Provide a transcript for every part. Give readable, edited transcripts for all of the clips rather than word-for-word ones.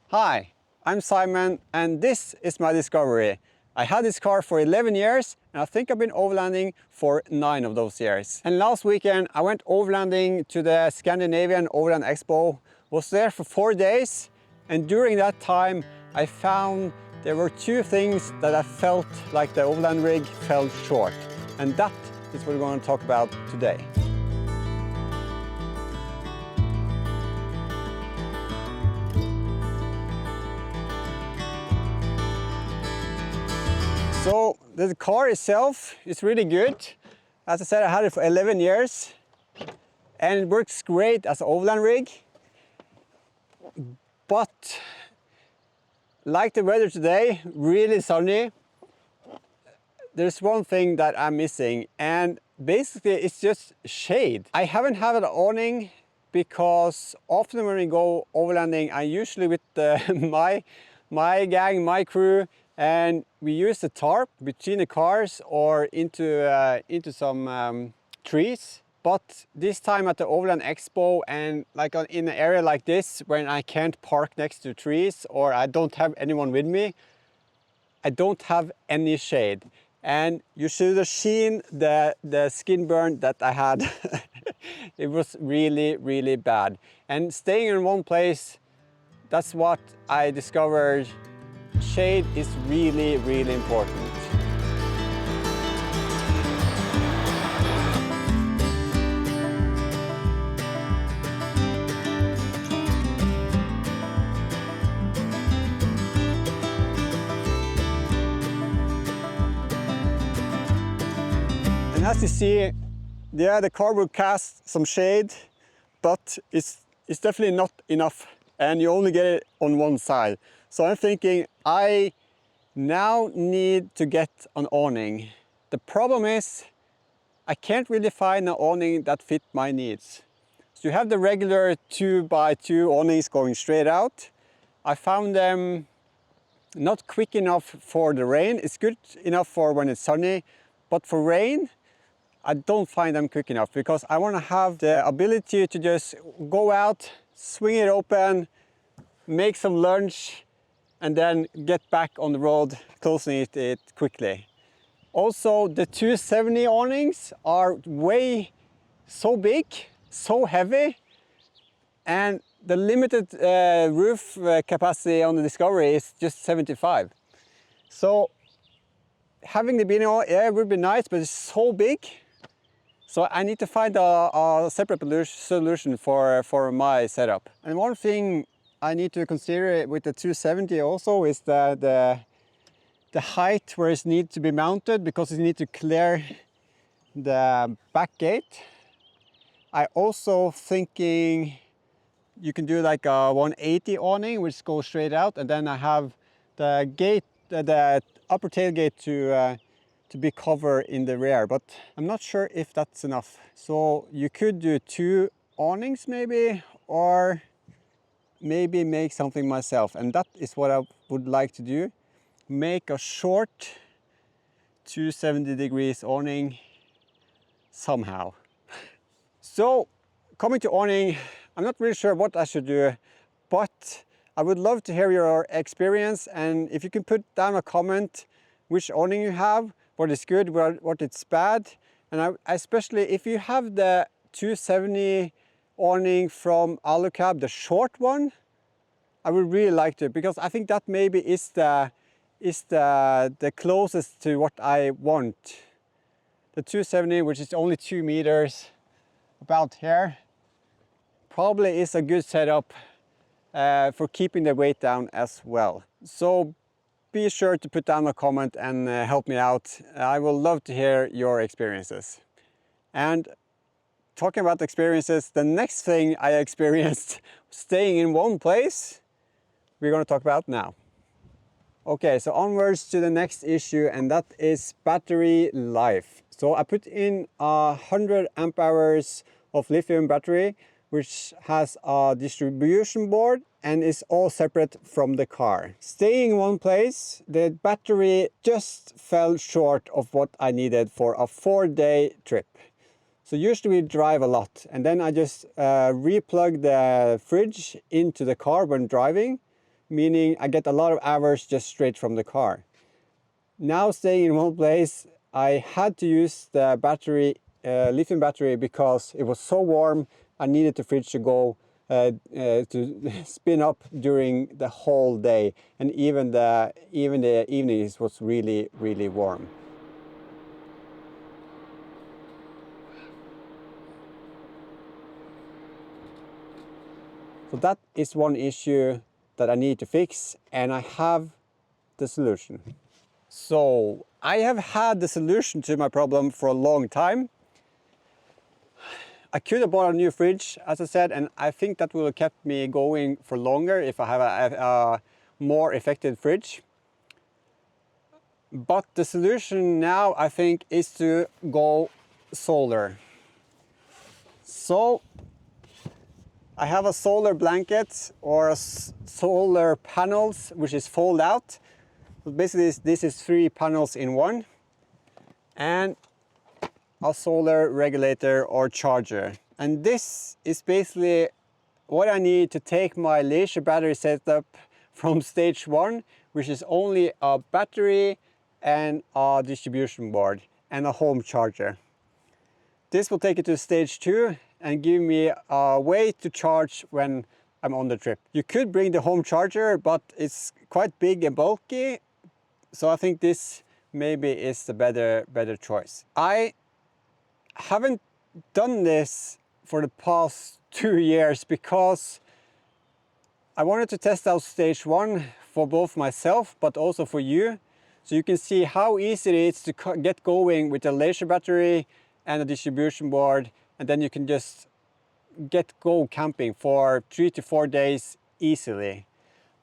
Hi, I'm Simon and this is my discovery. I had this car for 11 years and I think I've been overlanding for 9 of those years. And last weekend I went overlanding to the Scandinavian Overland Expo, was there for 4 days, and during that time I found there were 2 things that I felt like the Overland Rig fell short. And that is what we're going to talk about today. So the car itself is really good. As I said, I had it for 11 years and it works great as an overland rig. But like the weather today, really sunny, there's one thing that I'm missing, and basically it's just shade. I haven't had an awning because often when we go overlanding, I usually with my gang, my crew, and we use the tarp between the cars or into some trees. But this time at the Overland Expo and in an area like this, when I can't park next to trees or I don't have anyone with me, I don't have any shade. And you should have seen the skin burn that I had. It was really, really bad. And staying in one place, that's what I discovered. Shade is really, really important. And as you see, yeah, the car will cast some shade, but it's definitely not enough, and you only get it on one side. So I'm thinking I now need to get an awning. The problem is I can't really find an awning that fit my needs. So you have the regular 2x2 awnings going straight out. I found them not quick enough for the rain. It's good enough for when it's sunny, but for rain, I don't find them quick enough because I want to have the ability to just go out, swing it open, make some lunch, and then get back on the road, closing it quickly. Also, the 270 awnings are so big, so heavy, and the limited roof capacity on the Discovery is just 75. So having the beanie on, yeah, it would be nice, but it's so big. So I need to find a separate solution for my setup. And one thing I need to consider with the 270 also is the height where it needs to be mounted, because it needs to clear the back gate. I also thinking you can do like a 180 awning which goes straight out, and then I have the gate, the upper tailgate to be covered in the rear, but I'm not sure if that's enough. So you could do 2 awnings maybe, or maybe make something myself, and that is what I would like to do. Make a short 270 degrees awning somehow. So coming to awning, I'm not really sure what I should do, but I would love to hear your experience, and if you can put down a comment which awning you have, what is good, what it's bad. And especially if you have the 270 awning from Alucab, the short one, I would really like to, because I think that maybe is the closest to what I want. The 270, which is only 2 meters, about here, probably is a good setup for keeping the weight down as well. So be sure to put down a comment and help me out. I will love to hear your experiences. And talking about experiences, the next thing I experienced staying in one place, we're going to talk about now. Okay, so onwards to the next issue, and that is battery life. So I put in 100 amp hours of lithium battery, which has a distribution board and is all separate from the car. Staying in one place, the battery just fell short of what I needed for a 4-day trip. So usually we drive a lot, and then I just replug the fridge into the car when driving, meaning I get a lot of hours just straight from the car. Now staying in one place, I had to use the battery, lithium battery, because it was so warm. I needed the fridge to go to spin up during the whole day, and even the evenings was really warm. So that is one issue that I need to fix, and I have the solution. So I have had the solution to my problem for a long time. I could have bought a new fridge, as I said, and I think that would have kept me going for longer if I have a more effective fridge. But the solution now, I think, is to go solar. So I have a solar blanket or a solar panels, which is fold out. So basically, this is 3 panels in one, and a solar regulator or charger. And this is basically what I need to take my leisure battery setup from stage 1, which is only a battery and a distribution board and a home charger. This will take it to stage 2 and give me a way to charge when I'm on the trip. You could bring the home charger, but it's quite big and bulky, so I think this maybe is the better choice. I haven't done this for the past 2 years because I wanted to test out stage 1 for both myself but also for you, so you can see how easy it is to get going with a leisure battery and a distribution board, and then you can just go camping for 3 to 4 days easily.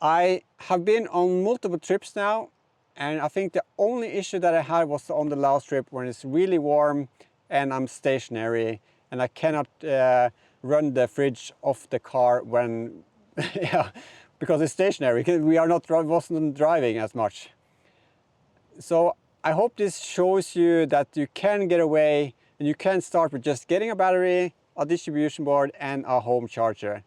I have been on multiple trips now, and I think the only issue that I had was on the last trip when it's really warm and I'm stationary and I cannot run the fridge off the car when yeah, because it's stationary. We wasn't driving as much. So I hope this shows you that you can get away and you can start with just getting a battery, a distribution board and a home charger.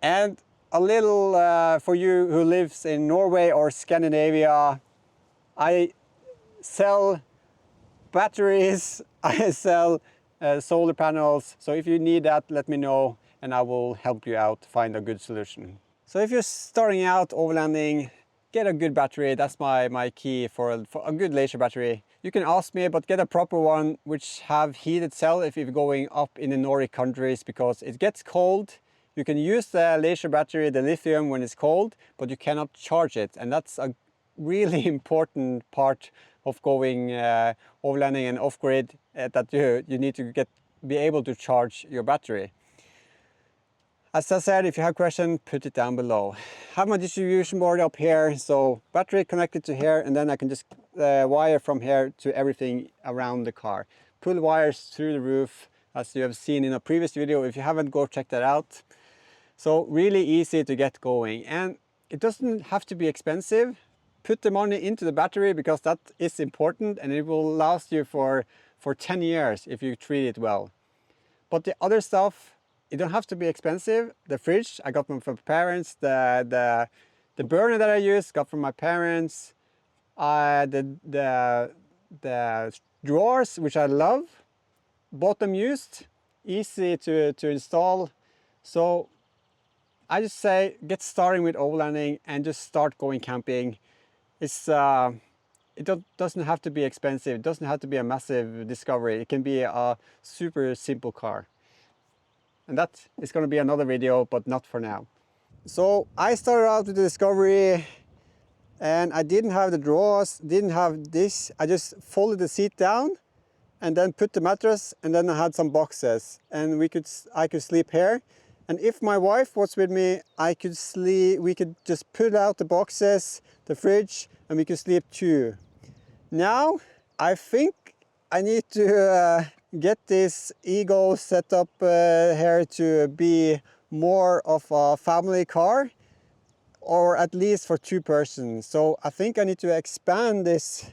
And a little for you who lives in Norway or Scandinavia, I sell batteries, I sell solar panels, so if you need that, let me know and I will help you out find a good solution. So if you're starting out overlanding, get a good battery. That's my key for a good leisure battery. You can ask me, but get a proper one which have heated cell if you're going up in the Nordic countries, because it gets cold. You can use the leisure battery, the lithium, when it's cold, but you cannot charge it, and that's a really important part of going overlanding and off-grid, that you need to be able to charge your battery. As I said, if you have questions, put it down below. I have my distribution board up here, so battery connected to here, and then I can just wire from here to everything around the car. Pull wires through the roof, as you have seen in a previous video. If you haven't, go check that out. So really easy to get going, and it doesn't have to be expensive. Put the money into the battery because that is important, and it will last you for 10 years if you treat it well. But the other stuff, it don't have to be expensive. The fridge, I got from my parents. The burner that I use, got from my parents. The drawers, which I love, bought them used, easy to install. So I just say get starting with overlanding and just start going camping. It's it doesn't have to be expensive. It doesn't have to be a massive discovery. It can be a super simple car. And that is going to be another video, but not for now. So I started out with the Discovery, and I didn't have the drawers, didn't have this. I just folded the seat down and then put the mattress, and then I had some boxes, and I could sleep here. And if my wife was with me, we could just pull out the boxes, the fridge, and we could sleep too. Now, I think I need to get this Ego set up here to be more of a family car, or at least for 2 persons. So I think I need to expand this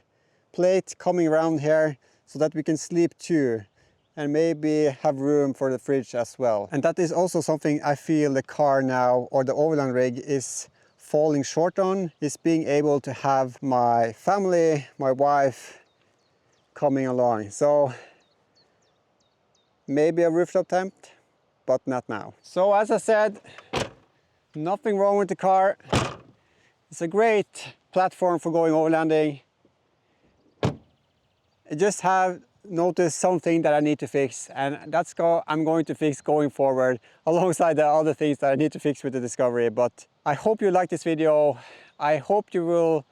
plate coming around here so that we can sleep 2. and maybe have room for the fridge as well. And that is also something I feel the car now, or the Overland Rig, is falling short on, is being able to have my family, my wife coming along. So maybe a rooftop tent, but not now. So as I said, nothing wrong with the car. It's a great platform for going overlanding. I just have noticed something that I need to fix, and I'm going to fix going forward alongside the other things that I need to fix with the Discovery. But I hope you like this video. I hope you will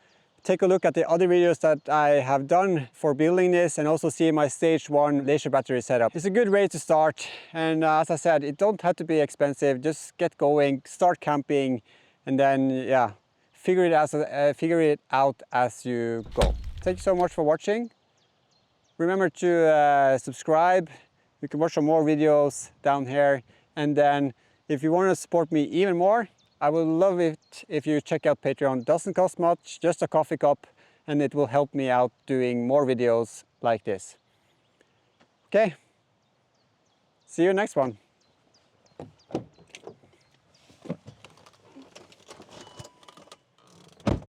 take a look at the other videos that I have done for building this, and also see my stage 1 laser battery setup. It's a good way to start, and as I said, it don't have to be expensive. Just get going, start camping, and then yeah, figure it out as you go. Thank you so much for watching. Remember to subscribe. You can watch some more videos down here. And then if you want to support me even more, I would love it if you check out Patreon. It doesn't cost much, just a coffee cup, and it will help me out doing more videos like this. Okay, see you next one.